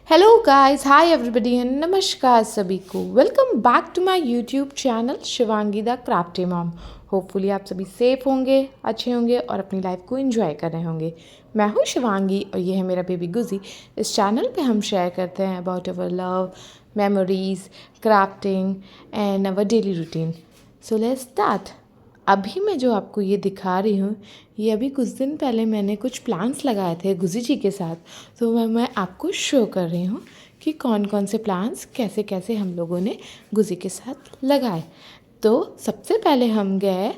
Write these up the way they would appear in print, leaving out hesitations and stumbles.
Hello guys, hi everybody and नमस्कार सभी को। Welcome back to my YouTube channel Shivangi the crafty mom. Hopefully आप सभी सेफ होंगे, अच्छे होंगे और अपनी लाइफ को एंजॉय कर रहे होंगे। मैं हूँ शिवांगी और ये है मेरा बेबी गुजी। इस चैनल पे हम शेयर करते हैं about our love, memories, crafting and our daily routine. So let's start. अभी मैं जो आपको ये दिखा रही हूँ, ये अभी कुछ दिन पहले मैंने कुछ प्लांट्स लगाए थे गुजी जी के साथ। तो मैं आपको शो कर रही हूँ कि कौन कौन से प्लांट्स कैसे कैसे हम लोगों ने गुजी के साथ लगाए। तो सबसे पहले हम गए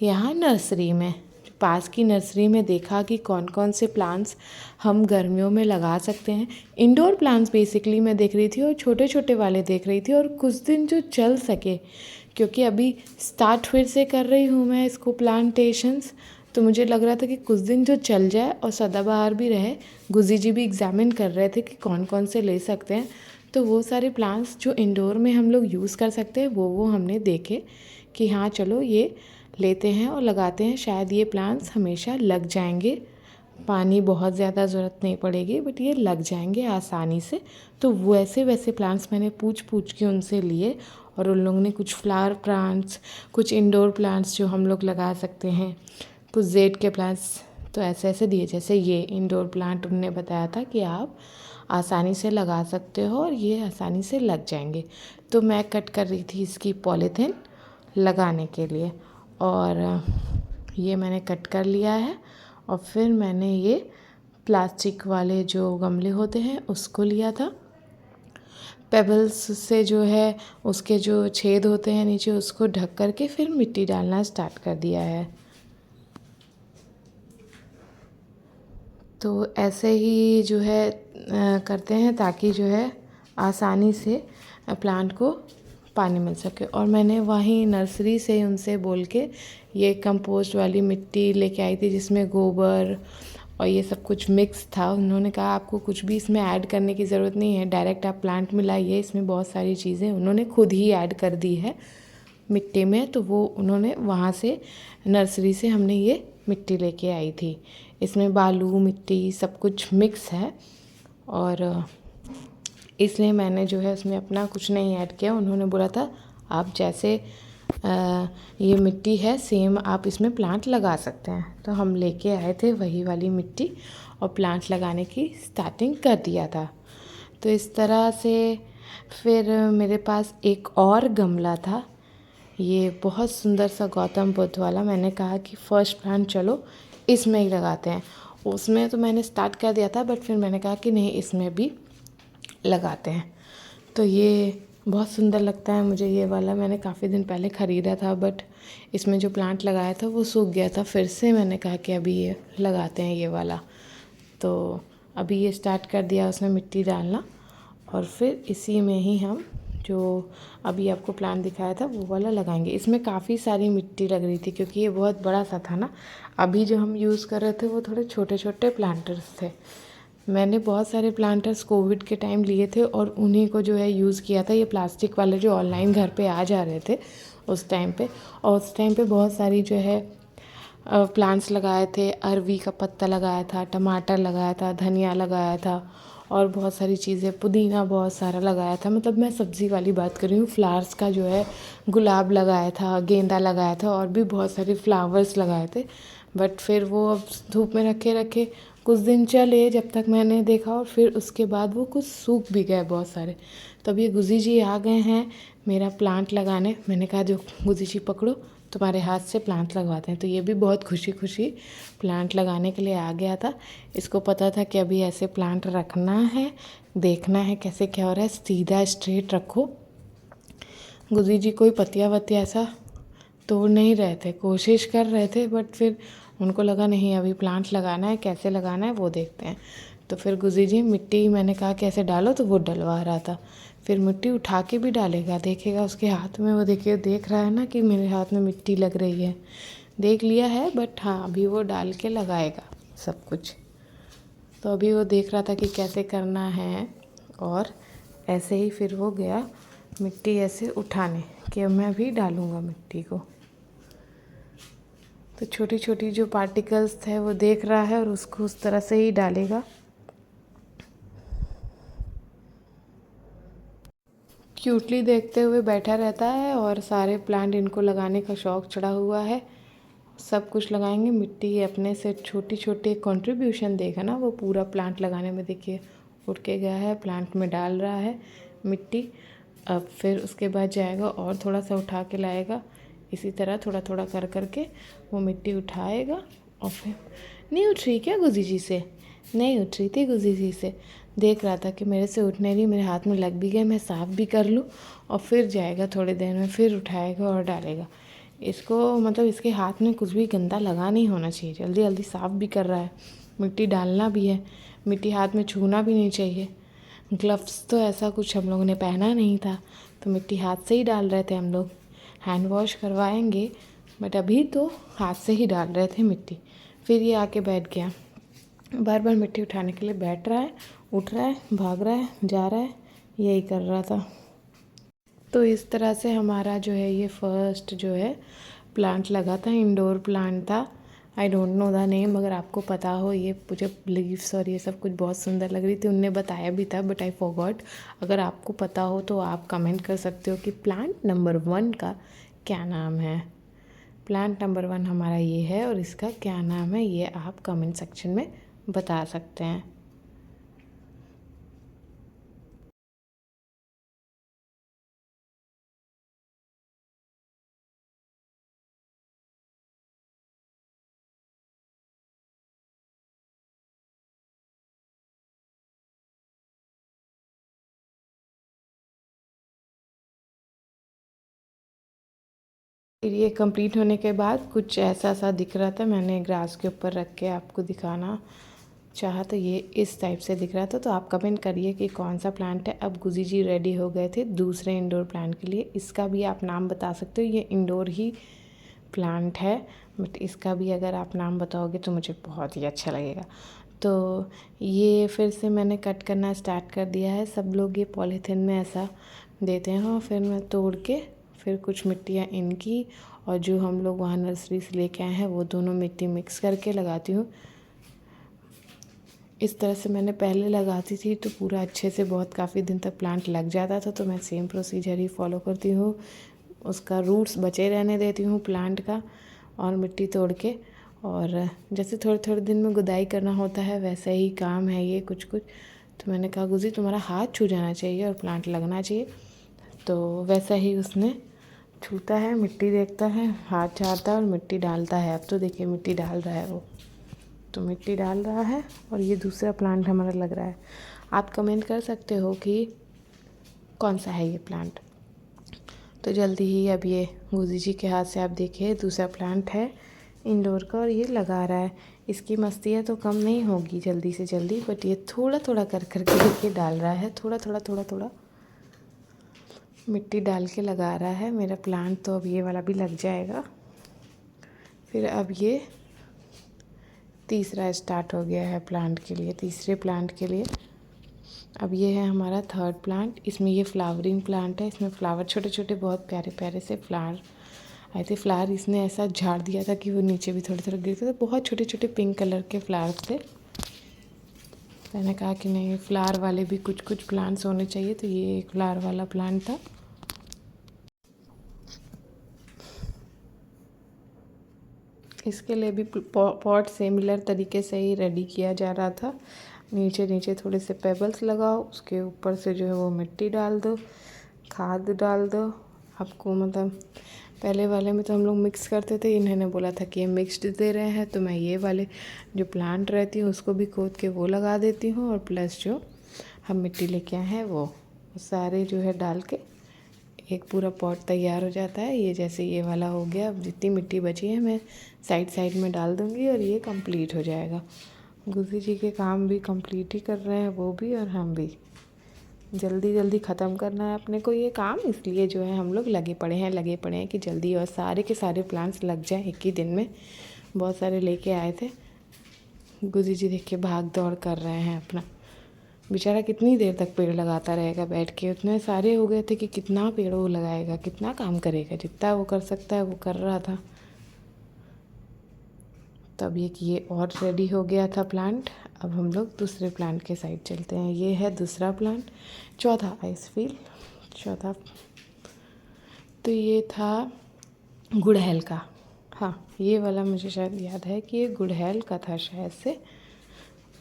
यहाँ नर्सरी में, पास की नर्सरी में देखा कि कौन कौन से प्लांट्स हम गर्मियों में लगा सकते हैं। इंडोर प्लांट्स बेसिकली मैं देख रही थी और छोटे छोटे वाले देख रही थी, और कुछ दिन जो चल सके, क्योंकि अभी स्टार्ट फिर से कर रही हूँ मैं इसको प्लांटेशंस। तो मुझे लग रहा था कि कुछ दिन जो चल जाए और सदाबहार भी रहे। गुजी जी भी एग्जामिन कर रहे थे कि कौन कौन से ले सकते हैं। तो वो सारे प्लांट्स जो इंडोर में हम लोग यूज़ कर सकते हैं वो हमने देखे कि हाँ चलो ये लेते हैं और लगाते हैं। शायद ये प्लांट्स हमेशा लग जाएंगे, पानी बहुत ज़्यादा ज़रूरत नहीं पड़ेगी, बट ये लग जाएंगे आसानी से। तो वैसे वैसे प्लांट्स मैंने पूछ पूछ के उनसे लिए, और उन लोगों ने कुछ फ्लावर प्लांट्स, कुछ इंडोर प्लांट्स जो हम लोग लगा सकते हैं, कुछ जेड के प्लांट्स, तो ऐसे ऐसे दिए। जैसे ये इंडोर प्लांट उनने बताया था कि आप आसानी से लगा सकते हो और ये आसानी से लग जाएंगे। तो मैं कट कर रही थी इसकी पॉलीथिन लगाने के लिए, और ये मैंने कट कर लिया है। और फिर मैंने ये प्लास्टिक वाले जो गमले होते हैं उसको लिया था, पेबल्स से जो है उसके जो छेद होते हैं नीचे, उसको ढक करके फिर मिट्टी डालना स्टार्ट कर दिया है। तो ऐसे ही जो है करते हैं ताकि जो है आसानी से प्लांट को पानी मिल सके। और मैंने वहीं नर्सरी से उनसे बोल के ये कंपोस्ट वाली मिट्टी लेके आई थी, जिसमें गोबर और ये सब कुछ मिक्स था। उन्होंने कहा आपको कुछ भी इसमें ऐड करने की ज़रूरत नहीं है, डायरेक्ट आप प्लांट में लाइए। इसमें बहुत सारी चीज़ें उन्होंने खुद ही ऐड कर दी है मिट्टी में। तो वो उन्होंने वहाँ से नर्सरी से हमने ये मिट्टी लेके आई थी। इसमें बालू मिट्टी सब कुछ मिक्स है, और इसलिए मैंने जो है उसमें अपना कुछ नहीं ऐड किया। उन्होंने बोला था आप जैसे ये मिट्टी है सेम आप इसमें प्लांट लगा सकते हैं। तो हम लेके आए थे वही वाली मिट्टी और प्लांट लगाने की स्टार्टिंग कर दिया था। तो इस तरह से फिर मेरे पास एक और गमला था, ये बहुत सुंदर सा गौतम बुद्ध वाला। मैंने कहा कि फर्स्ट प्लांट चलो इसमें ही लगाते हैं। उसमें तो मैंने स्टार्ट कर दिया था, बट फिर मैंने कहा कि नहीं इसमें भी लगाते हैं। तो ये बहुत सुंदर लगता है मुझे ये वाला। मैंने काफ़ी दिन पहले ख़रीदा था, बट इसमें जो प्लांट लगाया था वो सूख गया था। फिर से मैंने कहा कि अभी ये लगाते हैं ये वाला। तो अभी ये स्टार्ट कर दिया उसमें मिट्टी डालना, और फिर इसी में ही हम जो अभी आपको प्लांट दिखाया था वो वाला लगाएंगे। इसमें काफ़ी सारी मिट्टी लग रही थी क्योंकि ये बहुत बड़ा सा था ना। अभी जो हम यूज़ कर रहे थे वो थोड़े छोटे छोटे प्लांटर्स थे। मैंने बहुत सारे प्लांटर्स कोविड के टाइम लिए थे और उन्हीं को जो है यूज़ किया था। ये प्लास्टिक वाले जो ऑनलाइन घर पे आ जा रहे थे उस टाइम पे, और उस टाइम पे बहुत सारी जो है प्लांट्स लगाए थे। अरवी का पत्ता लगाया था, टमाटर लगाया था, धनिया लगाया था, और बहुत सारी चीज़ें, पुदीना बहुत सारा लगाया था। मतलब मैं सब्ज़ी वाली बात कर रही हूँ। फ्लावर्स का जो है गुलाब लगाया था, गेंदा लगाया था, और भी बहुत सारे फ्लावर्स लगाए थे। बट फिर वो अब धूप में रखे रखे कुछ दिन चले जब तक मैंने देखा, और फिर उसके बाद वो कुछ सूख भी गए बहुत सारे। तब ये गुजी जी आ गए हैं मेरा प्लांट लगाने। मैंने कहा जो गुजी जी पकड़ो, तुम्हारे हाथ से प्लांट लगवाते हैं। तो ये भी बहुत खुशी खुशी प्लांट लगाने के लिए आ गया था। इसको पता था कि अभी ऐसे प्लांट रखना है, देखना है कैसे क्या हो रहा है। सीधा स्ट्रेट रखो। गुजी जी कोई पत्तियाँ वत्तियाँ ऐसा तोड़ नहीं रहे थे, कोशिश कर रहे थे, बट फिर उनको लगा नहीं अभी प्लांट लगाना है, कैसे लगाना है वो देखते हैं। तो फिर गुजी जी मिट्टी मैंने कहा कैसे डालो, तो वो डलवा रहा था। फिर मिट्टी उठा के भी डालेगा, देखेगा उसके हाथ में, वो देखिए देख रहा है ना कि मेरे हाथ में मिट्टी लग रही है। देख लिया है, बट हाँ अभी वो डाल के लगाएगा सब कुछ। तो अभी वो देख रहा था कि कैसे करना है, और ऐसे ही फिर वो गया मिट्टी ऐसे उठाने कि मैं भी डालूँगा मिट्टी को। तो छोटी छोटी जो पार्टिकल्स थे वो देख रहा है और उसको उस तरह से ही डालेगा। क्यूटली देखते हुए बैठा रहता है और सारे प्लांट इनको लगाने का शौक़ चढ़ा हुआ है। सब कुछ लगाएंगे। मिट्टी अपने से छोटी छोटी कंट्रीब्यूशन देगा ना, वो पूरा प्लांट लगाने में देखिए उठ के गया है, प्लांट में डाल रहा है मिट्टी। अब फिर उसके बाद जाएगा और थोड़ा सा उठा के लाएगा। इसी तरह थोड़ा थोड़ा कर करके वो मिट्टी उठाएगा। और फिर नहीं उठ रही क्या गुजी जी से? नहीं उठ रही थी गुजी जी से, देख रहा था कि मेरे से उठने नहीं, मेरे हाथ में लग भी गए, मैं साफ़ भी कर लूँ। और फिर जाएगा थोड़ी देर में, फिर उठाएगा और डालेगा। इसको मतलब इसके हाथ में कुछ भी गंदा लगा नहीं होना चाहिए। जल्दी जल्दी साफ़ भी कर रहा है, मिट्टी डालना भी है, मिट्टी हाथ में छूना भी नहीं चाहिए। ग्लव्स तो ऐसा कुछ हम लोगों ने पहना नहीं था, तो मिट्टी हाथ से ही डाल रहे थे हम लोग। हैंड वॉश करवाएंगे, बट अभी तो हाथ से ही डाल रहे थे मिट्टी। फिर ये आके बैठ गया, बार बार मिट्टी उठाने के लिए बैठ रहा है, उठ रहा है, भाग रहा है, जा रहा है, यही कर रहा था। तो इस तरह से हमारा जो है ये फर्स्ट जो है प्लांट लगा था, इंडोर प्लांट था। I don't know the name, अगर आपको पता हो। ये मुझे लीव्स और ये सब कुछ बहुत सुंदर लग रही थी, उनने बताया भी था बट आई फॉरगॉट। अगर आपको पता हो तो आप कमेंट कर सकते हो कि प्लांट नंबर 1 का क्या नाम है। प्लांट नंबर 1 हमारा ये है और इसका क्या नाम है, ये आप कमेंट सेक्शन में बता सकते हैं। फिर ये कंप्लीट होने के बाद कुछ ऐसा सा दिख रहा था, मैंने ग्रास के ऊपर रख के आपको दिखाना चाहा, तो ये इस टाइप से दिख रहा था। तो आप कमेंट करिए कि कौन सा प्लांट है। अब गुजी जी रेडी हो गए थे दूसरे इंडोर प्लांट के लिए। इसका भी आप नाम बता सकते हो, ये इंडोर ही प्लांट है, बट इसका भी अगर आप नाम बताओगे तो मुझे बहुत ही अच्छा लगेगा। तो ये फिर से मैंने कट करना स्टार्ट कर दिया है। सब लोग ये पॉलीथिन में ऐसा देते हैं और फिर मैं तोड़ के फिर कुछ मिट्टियाँ इनकी और जो हम लोग वहाँ नर्सरी से लेके आए हैं वो दोनों मिट्टी मिक्स करके लगाती हूँ। इस तरह से मैंने पहले लगाती थी तो पूरा अच्छे से बहुत काफ़ी दिन तक प्लांट लग जाता था, तो मैं सेम प्रोसीजर ही फॉलो करती हूँ। उसका रूट्स बचे रहने देती हूँ प्लांट का और मिट्टी तोड़ के, और जैसे थोड़े थोड़े दिन में गुदाई करना होता है वैसा ही काम है ये कुछ कुछ। तो मैंने कहा गुजी तुम्हारा हाथ छू जाना चाहिए और प्लांट लगना चाहिए, तो वैसा ही उसने छूता है, मिट्टी देखता है, हाथ झाड़ता है और मिट्टी डालता है। अब तो देखिए मिट्टी डाल रहा है वो, तो मिट्टी डाल रहा है और ये दूसरा प्लांट हमारा लग रहा है। आप कमेंट कर सकते हो कि कौन सा है ये प्लांट। तो जल्दी ही अब ये गुजी जी के हाथ से आप देखिए दूसरा प्लांट है इंडोर का और ये लगा रहा है। इसकी मस्तियाँ तो कम नहीं होगी जल्दी से जल्दी, बट ये थोड़ा थोड़ा कर करके देखिए डाल रहा है, थोड़ा थोड़ा थोड़ा थोड़ा मिट्टी डाल के लगा रहा है मेरा प्लांट। तो अब ये वाला भी लग जाएगा। फिर अब ये तीसरा स्टार्ट हो गया है प्लांट के लिए, तीसरे प्लांट के लिए। अब ये है हमारा थर्ड प्लांट। इसमें ये फ्लावरिंग प्लांट है, इसमें फ्लावर छोटे छोटे बहुत प्यारे प्यारे से फ्लावर आए थे। फ्लावर इसने ऐसा झाड़ दिया था कि वो नीचे भी थोड़े थोड़े गिरते थे, बहुत छोटे छोटे पिंक कलर के फ्लावर्स थे। मैंने कहा कि नहीं फ्लावर वाले भी कुछ कुछ प्लांट्स होने चाहिए, तो ये एक फ्लावर वाला प्लांट था। इसके लिए भी पॉट सिमिलर तरीके से ही रेडी किया जा रहा था। नीचे नीचे थोड़े से पेबल्स लगाओ, उसके ऊपर से जो है वो मिट्टी डाल दो, खाद डाल दो। आपको मतलब पहले वाले में तो हम लोग मिक्स करते थे, इन्होंने बोला था कि ये मिक्स्ड दे रहे हैं, तो मैं ये वाले जो प्लांट रहती हूँ उसको भी खोद के वो लगा देती हूँ, और प्लस जो हम मिट्टी लेके आए हैं वो सारे जो है डाल के एक पूरा पॉट तैयार हो जाता है। ये जैसे ये वाला हो गया, अब जितनी मिट्टी बची है मैं साइड साइड में डाल दूँगी और ये कंप्लीट हो जाएगा। गुजी जी के काम भी कंप्लीट ही कर रहे हैं वो भी, और हम भी जल्दी जल्दी ख़त्म करना है अपने को ये काम, इसलिए जो है हम लोग लगे पड़े हैं कि जल्दी और सारे के सारे प्लांट्स लग जाएँ एक ही दिन में। बहुत सारे लेके आए थे। गुजी जी देख के भाग दौड़ कर रहे हैं अपना, बेचारा कितनी देर तक पेड़ लगाता रहेगा बैठ के। उतने सारे हो गए थे कि कितना पेड़ वो लगाएगा, कितना काम करेगा, जितना वो कर सकता है वो कर रहा था। तब ये और रेडी हो गया था प्लांट। अब हम लोग दूसरे प्लांट के साइड चलते हैं। ये है दूसरा प्लांट, चौथा आइस फील। चौथा तो ये था गुड़हल का। हाँ, ये वाला मुझे शायद याद है कि ये गुड़हल का था शायद से,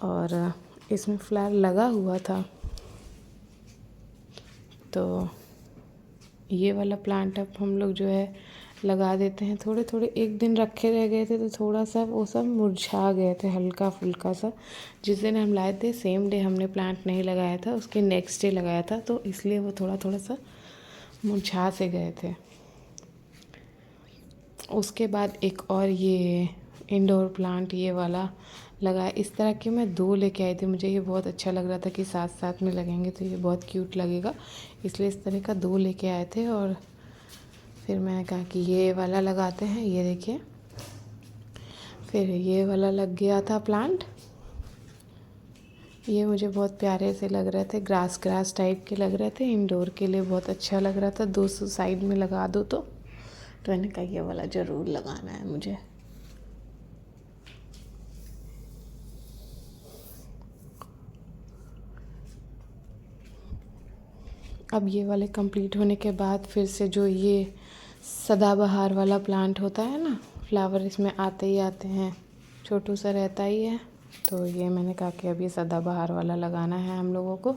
और इसमें फ्लावर लगा हुआ था। तो ये वाला प्लांट अब हम लोग जो है लगा देते हैं। थोड़े थोड़े एक दिन रखे रह गए थे तो थोड़ा सा वो सब मुरझा गए थे हल्का फुल्का सा। जिस दिन हम लाए थे सेम डे हमने प्लांट नहीं लगाया था, उसके नेक्स्ट डे लगाया था, तो इसलिए वो थोड़ा थोड़ा सा मुरझा से गए थे। उसके बाद एक और ये इंडोर प्लांट ये वाला लगाया। इस तरह के मैं 2 लेके आई थी, मुझे ये बहुत अच्छा लग रहा था कि साथ साथ में लगेंगे तो ये बहुत क्यूट लगेगा, इसलिए इस तरह का 2 लेके आए थे। और फिर मैंने कहा कि ये वाला लगाते हैं, ये देखिए। फिर ये वाला लग गया था प्लांट, ये मुझे बहुत प्यारे से लग रहे थे, ग्रास टाइप के लग रहे थे, इंडोर के लिए बहुत अच्छा लग रहा था। 200 साइड में लगा दो तो मैंने कहा ये वाला ज़रूर लगाना है मुझे। अब ये वाले कंप्लीट होने के बाद फिर से जो ये सदाबहार वाला प्लांट होता है ना, फ्लावर इसमें आते ही आते हैं, छोटू सा रहता ही है, तो ये मैंने कहा कि अब ये सदाबहार वाला लगाना है हम लोगों को।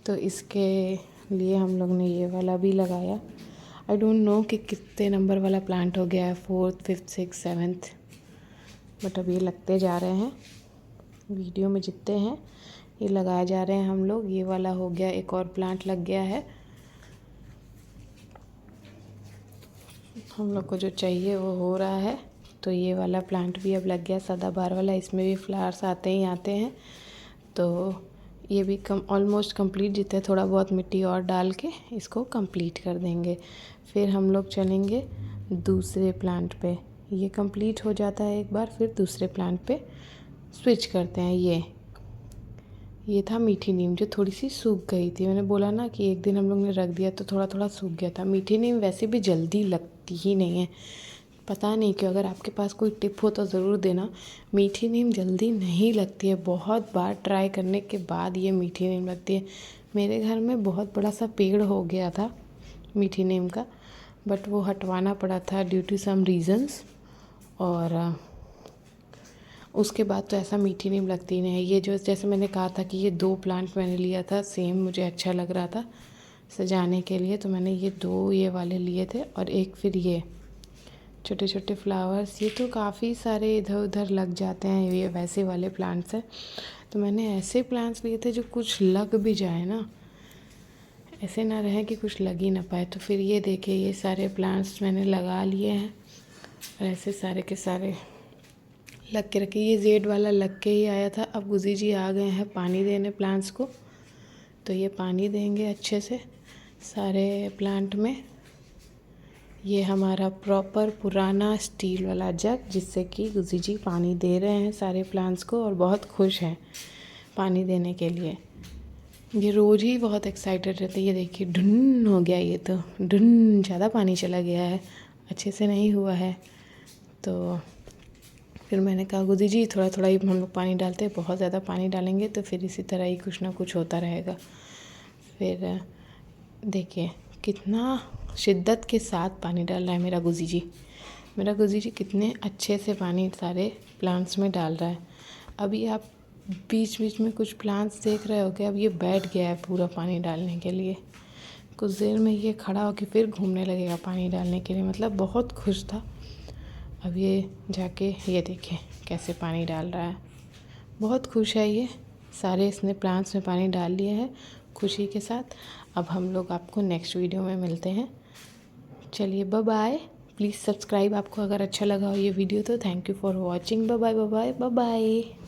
तो इसके लिए हम लोग ने ये वाला भी लगाया। आई डोंट नो कि कितने नंबर वाला प्लांट हो गया है, 4th 5th 6th 7th, but अब ये लगते जा रहे हैं। वीडियो में जितने हैं ये लगाए जा रहे हैं हम लोग। ये वाला हो गया, एक और प्लांट लग गया है। हम लोग को जो चाहिए वो हो रहा है। तो ये वाला प्लांट भी अब लग गया, सदाबहार वाला, इसमें भी फ्लावर्स आते ही आते हैं। तो ये भी ऑलमोस्ट कंप्लीट, जितने थोड़ा बहुत मिट्टी और डाल के इसको कंप्लीट कर देंगे। फिर हम लोग चलेंगे दूसरे प्लांट पे। ये कंप्लीट हो जाता है एक बार, फिर दूसरे प्लांट पे स्विच करते हैं। ये था मीठी नीम, जो थोड़ी सी सूख गई थी। मैंने बोला ना कि एक दिन हम लोग ने रख दिया तो थोड़ा थोड़ा सूख गया था। मीठी नीम वैसे भी जल्दी लगती ही नहीं है, पता नहीं क्यों। अगर आपके पास कोई टिप हो तो ज़रूर देना। मीठी नीम जल्दी नहीं लगती है, बहुत बार ट्राई करने के बाद ये मीठी नीम लगती है। मेरे घर में बहुत बड़ा सा पेड़ हो गया था मीठी नीम का, बट वो हटवाना पड़ा था ड्यू टू सम रीज़न्स, और उसके बाद तो ऐसा मीठी नीम लगती नहीं है। ये जो जैसे मैंने कहा था कि ये 2 प्लांट मैंने लिया था, सेम मुझे अच्छा लग रहा था सजाने के लिए, तो मैंने ये 2 ये वाले लिए थे। और एक फिर ये छोटे छोटे फ्लावर्स, ये तो काफ़ी सारे इधर उधर लग जाते हैं, ये वैसे वाले प्लांट्स हैं। तो मैंने ऐसे प्लांट्स लिए थे जो कुछ लग भी जाए ना, ऐसे ना रहे कि कुछ लग ही ना पाए। तो फिर ये देखिए, ये सारे प्लांट्स मैंने लगा लिए हैं, और ऐसे सारे के सारे लग के रखे। ये जेड वाला लग के ही आया था। अब गुजी जी आ गए हैं पानी देने प्लांट्स को, तो ये पानी देंगे अच्छे से सारे प्लांट में। ये हमारा प्रॉपर पुराना स्टील वाला जग, जिससे कि गुजी जी पानी दे रहे हैं सारे प्लांट्स को, और बहुत खुश हैं पानी देने के लिए। ये रोज़ ही बहुत एक्साइटेड रहते हैं। ये देखिए ढुन हो गया, ये तो ढुन, ज़्यादा पानी चला गया है, अच्छे से नहीं हुआ है। तो फिर मैंने कहा गुदी जी थोड़ा थोड़ा ही हम लोग पानी डालते हैं, बहुत ज़्यादा पानी डालेंगे तो फिर इसी तरह ही कुछ ना कुछ होता रहेगा। फिर देखिए कितना शिद्दत के साथ पानी डाल रहा है मेरा गुजी जी। मेरा गुजी जी कितने अच्छे से पानी सारे प्लांट्स में डाल रहा है। अभी आप बीच बीच में कुछ प्लांट्स देख रहे होगे, अब ये बैठ गया है पूरा पानी डालने के लिए। कुछ देर में ये खड़ा होकर फिर घूमने लगेगा पानी डालने के लिए, मतलब बहुत खुश था। अब ये जाके ये देखिए कैसे पानी डाल रहा है, बहुत खुश है ये। सारे इसने प्लांट्स में पानी डाल लिए हैं खुशी के साथ। अब हम लोग आपको नेक्स्ट वीडियो में मिलते हैं। चलिए बाय बाय। प्लीज़ सब्सक्राइब आपको अगर अच्छा लगा हो ये वीडियो तो। Thank you for watching. Bye bye bye bye bye bye.